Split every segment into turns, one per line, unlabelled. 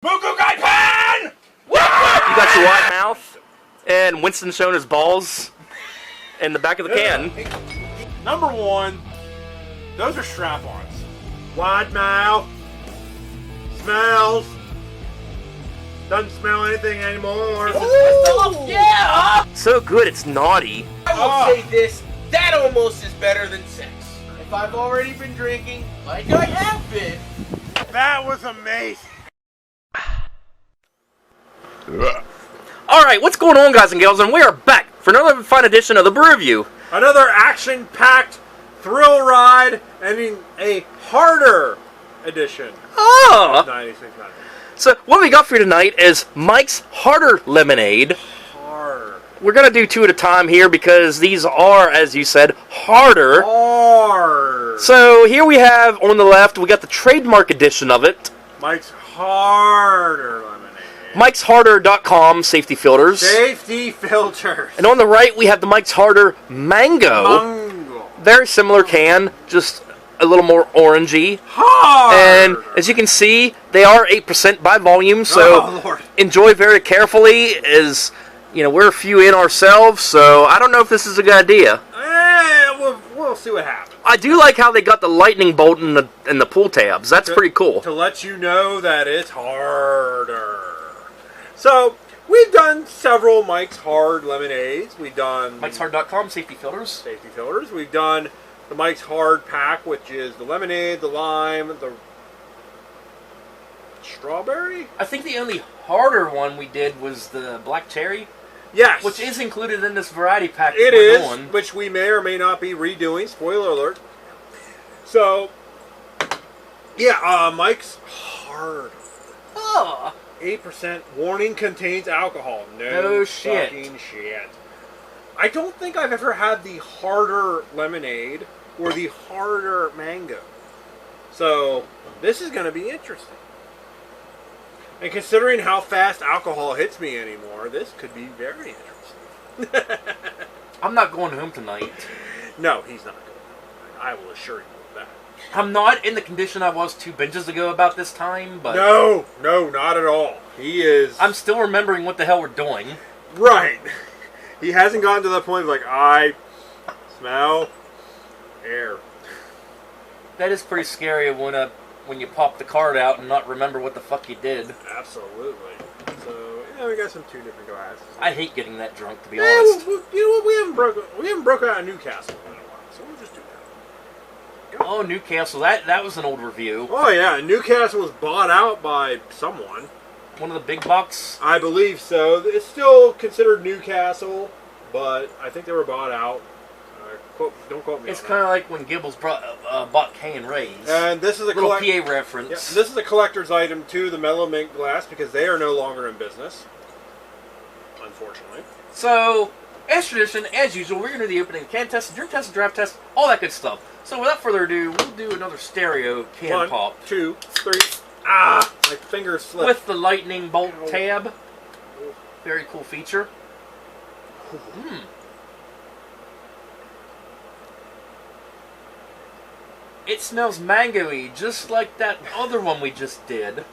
Buku Guy Pan!
You got your wide mouth, and Winston showing his balls in the back of the can.
Number one, those are strap-ons. Wide mouth. Smells. Doesn't smell anything anymore.
Yeah!
So good, it's naughty.
I will say this, that almost is better than sex. If I've already been drinking, like I have been.
That was amazing.
Alright, what's going on, guys and gals? And we are back for another fun edition of the Brew Review.
Another action-packed thrill ride, and in a harder edition.
Oh!
96.
So, what we got for you tonight is Mike's Harder Lemonade.
Hard.
We're going to do two at a time here because these are, as you said, harder.
Hard.
So, here we have, on the left, we got the trademark edition of it.
Mike's Harder Lemonade.
Mike'sHarder.com safety filters.
Safety filters.
And on the right, we have the Mike's Harder Mango.
Mango.
Very similar can, just a little more orangey.
Hard.
And as you can see, they are 8% by volume, so
Lord.
enjoy very carefully, as, you know, we're a few in ourselves, so I don't know if this is a good idea.
We'll see what happens.
I do like how they got the lightning bolt in the pull tabs. That's pretty cool.
To let you know that it's harder. So, we've done several Mike's Hard lemonades. We've done
Mike'sHard.com safety filters.
safety filters. We've done the Mike's Hard pack, which is the lemonade, the lime, the strawberry?
I think the only harder one we did was the black cherry.
Yes.
Which is included in this variety pack
It
that we're
is,
doing.
which we may or may not be redoing. Spoiler alert. So, yeah, Mike's Hard.
Oh.
8% warning contains alcohol.
No shit.
Fucking shit. I don't think I've ever had the harder lemonade or the harder mango. So, this is going to be interesting. And considering how fast alcohol hits me anymore, this could be very interesting.
I'm not going home tonight.
No, he's not going. I will assure you of that.
I'm not in the condition I was 2 binges ago about this time, but...
No, not at all. He is...
I'm still remembering what the hell we're doing.
Right. He hasn't gotten to the point of like, I smell air.
That is pretty scary when you pop the card out and not remember what the fuck you did.
Absolutely. So, yeah, we got some 2 different glasses.
I hate getting that drunk, to be
Yeah,
honest.
you know what? We haven't broke out of Newcastle in a while, so we'll just do that.
Oh, Newcastle. That was an old review.
Oh yeah, Newcastle was bought out by someone.
One of the big bucks.
I believe so. It's still considered Newcastle, but I think they were bought out. Don't quote me.
It's kind of like when Gibbles bought K and Ray's.
And this is a
little PA reference.
Yeah, this is a collector's item too, the Mellow Mint glass, because they are no longer in business, unfortunately.
So, as tradition, as usual, we're going to do the opening can test, drink test, draft test, all that good stuff. So without further ado, we'll do another stereo can pop.
1, 2, 3. Ah! My finger slipped.
With the lightning bolt tab. Very cool feature. It smells mango-y, just like that other one we just did.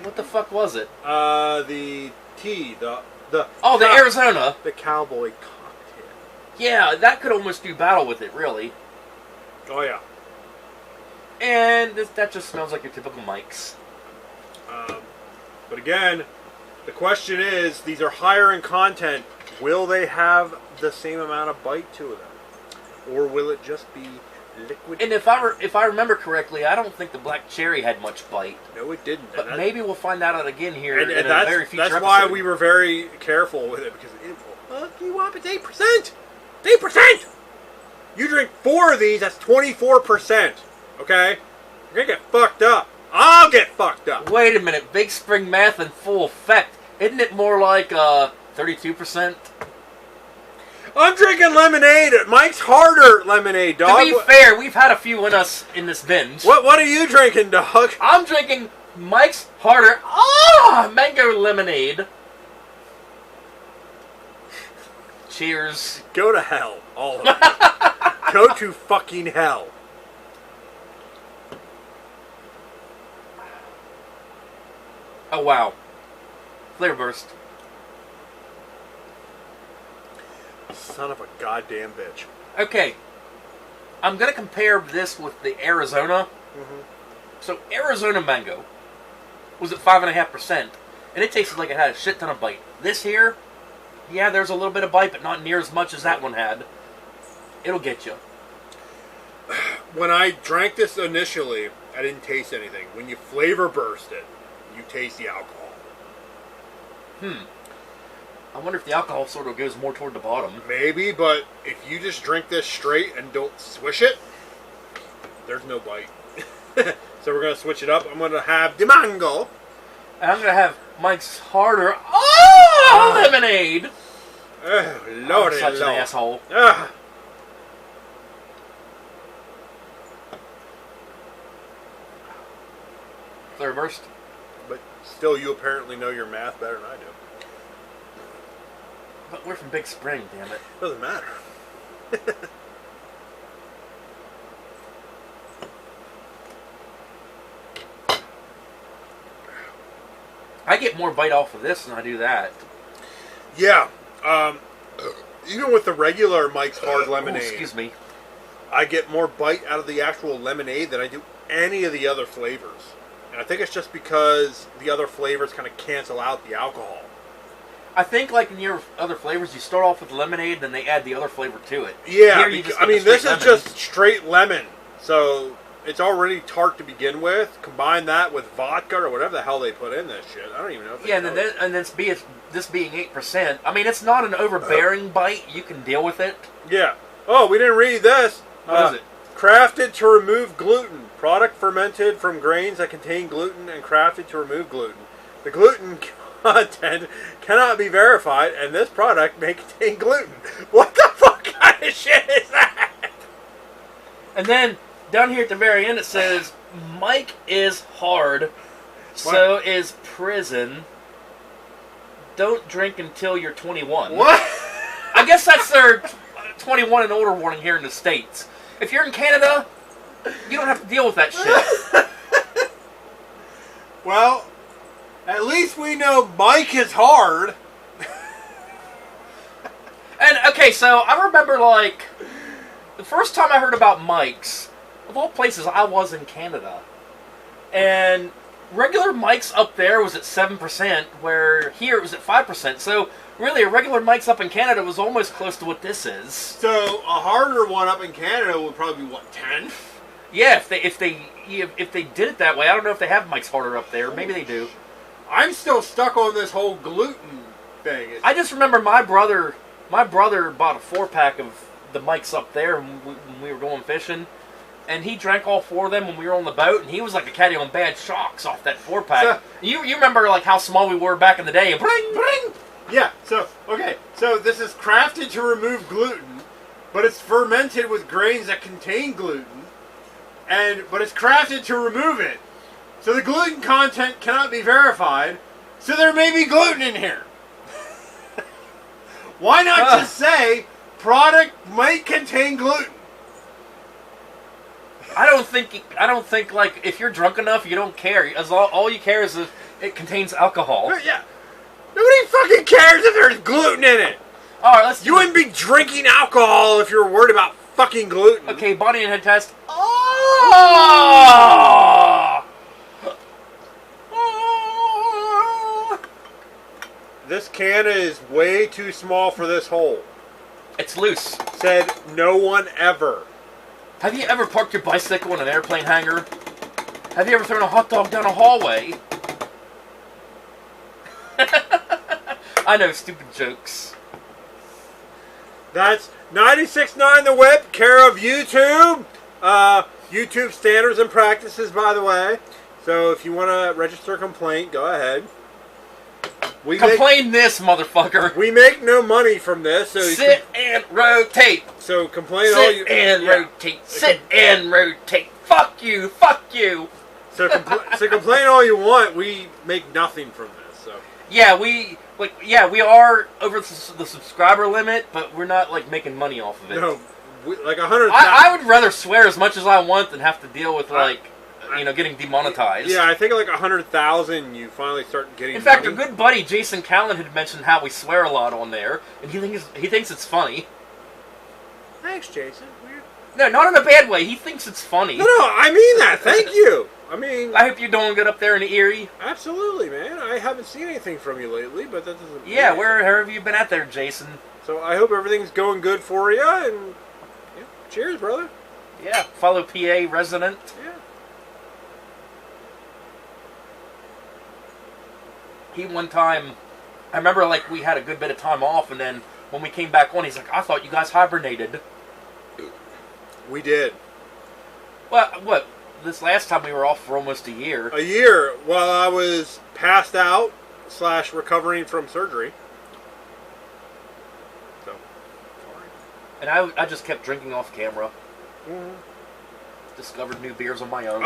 What the fuck was it?
The tea, the
Arizona.
The cowboy cocktail.
Yeah, that could almost do battle with it, really.
Oh yeah.
And that just smells like your typical Mike's.
But again, the question is, these are higher in content. Will they have the same amount of bite to them, or will it just be liquid?
And if I remember correctly, I don't think the black cherry had much bite.
No, it didn't.
But maybe we'll find that out again here in a
that's,
very future
that's why
episode.
we were very careful with it, because it will fuck you up. It's 8%. It's 8%. You drink 4 of these, that's 24%. Okay, you're gonna get fucked up. I'll get fucked up.
Wait a minute, Big Spring math in full effect. Isn't it more like 32%?
I'm drinking lemonade. Mike's Harder lemonade, dog.
To be fair, we've had a few in us in this binge.
What are you drinking, dog?
I'm drinking Mike's Harder mango lemonade. Cheers.
Go to hell, all of you. Go to fucking hell.
Oh, wow. Flavor burst.
Son of a goddamn bitch.
Okay. I'm going to compare this with the Arizona.
Mm-hmm.
So, Arizona mango was at 5.5%, and it tasted like it had a shit ton of bite. This here, yeah, there's a little bit of bite, but not near as much as that one had. It'll get you.
When I drank this initially, I didn't taste anything. When you flavor burst it, you taste the alcohol.
I wonder if the alcohol sort of goes more toward the bottom.
Maybe, but if you just drink this straight and don't swish it, there's no bite. So we're going to switch it up. I'm going to have the mango.
And I'm going to have Mike's harder lemonade.
Oh, Lordy,
I'm such
Lord.
an asshole.
Ugh.
Flavor burst.
But still, you apparently know your math better than I do.
But we're from Big Spring, damn it.
Doesn't matter.
I get more bite off of this than I do that.
Yeah. Even with the regular Mike's Hard Lemonade,
Excuse me.
I get more bite out of the actual lemonade than I do any of the other flavors. And I think it's just because the other flavors kind of cancel out the alcohol.
I think, like in your other flavors, you start off with lemonade, then they add the other flavor to it.
Yeah,
Here you just get the
this
straight
is
lemon.
just straight lemon. So it's already tart to begin with. Combine that with vodka or whatever the hell they put in this shit. I don't even know if they
Yeah,
know.
and then this being 8%. I mean, it's not an overbearing bite. You can deal with it.
Yeah. Oh, we didn't read this.
What is it?
Crafted to remove gluten. Product fermented from grains that contain gluten and crafted to remove gluten. The gluten content cannot be verified, and this product may contain gluten. What the fuck kind of shit is that?
And then down here at the very end, it says Mike is hard, so is prison. Don't drink until you're 21.
What?
I guess that's their 21 and older warning here in the States. If you're in Canada, you don't have to deal with that shit.
Well, at least we know Mike is hard.
And, okay, so I remember, like, the first time I heard about Mike's, of all places, I was in Canada. And regular Mike's up there was at 7%, where here it was at 5%. So, really, a regular Mike's up in Canada was almost close to what this is.
So a harder one up in Canada would probably be what, 10?
Yeah, if they did it that way, I don't know if they have Mike's harder up there. Maybe they do.
I'm still stuck on this whole gluten thing.
I just remember my brother bought a 4-pack of the Mike's up there when we were going fishing, and he drank all 4 of them when we were on the boat, and he was like a caddy on Bad Shocks off that 4-pack.
So,
you remember like how small we were back in the day? Bring, bring.
yeah, so this is crafted to remove gluten, but it's fermented with grains that contain gluten, but it's crafted to remove it. So the gluten content cannot be verified, so there may be gluten in here. Why not just say product might contain gluten?
I don't think like if you're drunk enough, you don't care. All you care is if it contains alcohol.
Yeah. Nobody fucking cares if there's gluten in it.
All right,
You wouldn't be drinking alcohol if you were worried about fucking gluten.
Okay, body and head test.
This can is way too small for this hole.
It's loose.
Said no one ever.
Have you ever parked your bicycle in an airplane hangar? Have you ever thrown a hot dog down a hallway? I know, stupid jokes.
That's 96.9 The Whip, care of YouTube. YouTube standards and practices, by the way. So if you want to register a complaint, go ahead.
Complain this, motherfucker.
We make no money from this. So
Sit and rotate.
So complain all you...
Sit and rotate. Sit and rotate. Fuck you. Fuck you.
So complain all you want. We make nothing from this. So
yeah, we are over the subscriber limit, but we're not like making money off of it.
No, like 100,000.
I would rather swear as much as I want than have to deal with like getting demonetized.
Yeah, I think like 100,000 you finally start getting
In fact,
money.
our good buddy Jason Callan had mentioned how we swear a lot on there, and he thinks it's funny.
Thanks, Jason.
No, not in a bad way. He thinks it's funny.
No, I mean that. Thank you. I mean...
I hope you're doing good up there in Erie.
Absolutely, man. I haven't seen anything from you lately, but that doesn't...
Yeah, where have you been at there, Jason?
So I hope everything's going good for you, and cheers, brother.
Yeah, follow PA resident.
Yeah.
He one time, I remember like we had a good bit of time off, and then when we came back on, he's like, I thought you guys hibernated.
We did.
Well, what? This last time we were off for almost a year.
A year while I was passed out / recovering from surgery. So, sorry.
And I just kept drinking off camera.
Mm-hmm.
Discovered new beers on my own.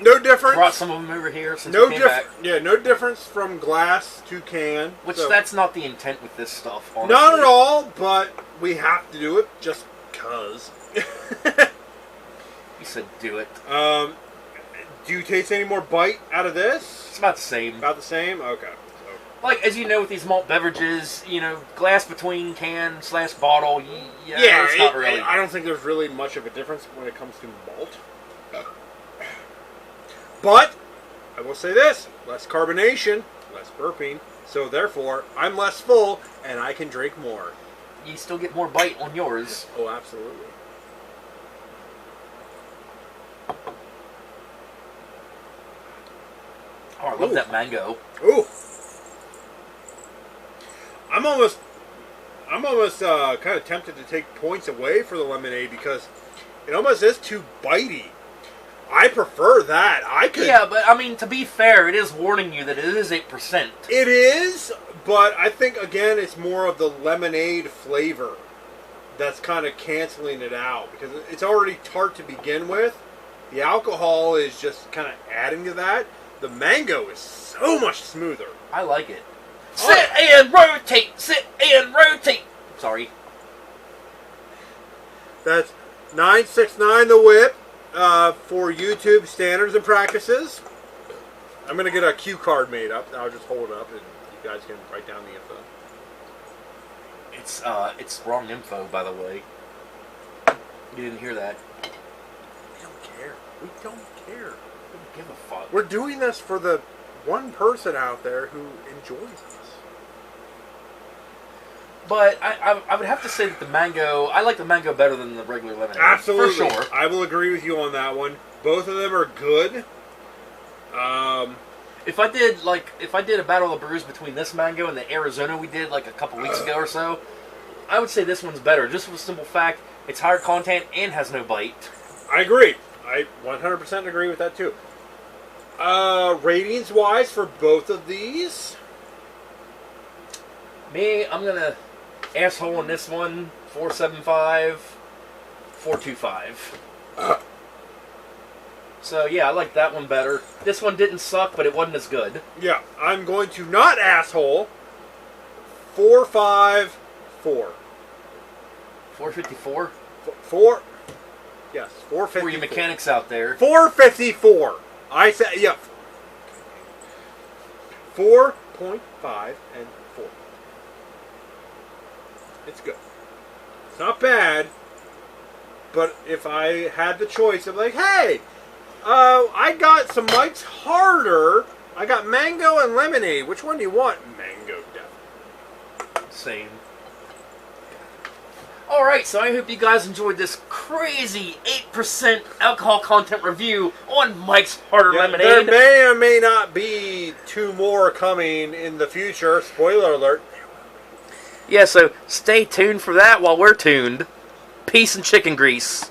No difference.
Brought some of them over here since
No
we came back.
Yeah, no difference from glass to can.
Which
so.
That's not the intent with this stuff, honestly.
Not at all, but we have to do it just cause.
You said do it.
Do you taste any more bite out of this?
It's about the same.
About the same? Okay. So.
Like, as you know, with these malt beverages, glass between can / bottle,
Yeah,
it's not really.
I don't think there's really much of a difference when it comes to malt. But, I will say this, less carbonation, less burping, so therefore, I'm less full, and I can drink more.
You still get more bite on yours.
Oh, absolutely.
Oh, I love that mango.
Ooh. I'm almost kind of tempted to take points away for the lemonade because it almost is too bitey. I prefer that.
Yeah, but I mean, to be fair, it is warning you that it is 8%.
It is, but I think again it's more of the lemonade flavor that's kind of canceling it out because it's already tart to begin with. The alcohol is just kind of adding to that. The mango is so much smoother.
I like it. Sit and rotate. Sit and rotate. Sorry.
That's 969 the whip for YouTube standards and practices. I'm going to get a cue card made up. I'll just hold it up and you guys can write down the info.
It's wrong info, by the way. You didn't hear that.
We don't care. We don't care.
I don't give a fuck.
We're doing this for the one person out there who enjoys us.
But I would have to say that I like the mango better than the regular lemonade.
Absolutely.
For sure.
I will agree with you on that one. Both of them are good.
If I did a battle of brews between this mango and the Arizona we did like a couple weeks ago or so, I would say this one's better. Just for the simple fact it's higher content and has no bite.
I agree. I 100% agree with that too. Ratings wise for both of these,
Me, I'm gonna asshole on this one. 4.75, 4.25. So yeah, I like that one better. This one didn't suck, but it wasn't as good.
yeah, I'm going to not asshole. 4.54.
4.54.
4. Yes, 4.54.
For you mechanics out there.
4.54. I said, yeah. 4.5 and 4. It's good. It's not bad. But if I had the choice of like, hey, I got some Mike's Harder. I got mango and lemonade. Which one do you want? Mango, definitely.
Same. Alright, so I hope you guys enjoyed this crazy 8% alcohol content review on Mike's Harder
Yeah,
Lemonade.
there may or may not be 2 more coming in the future. Spoiler alert.
Yeah, so stay tuned for that while we're tuned. Peace and chicken grease.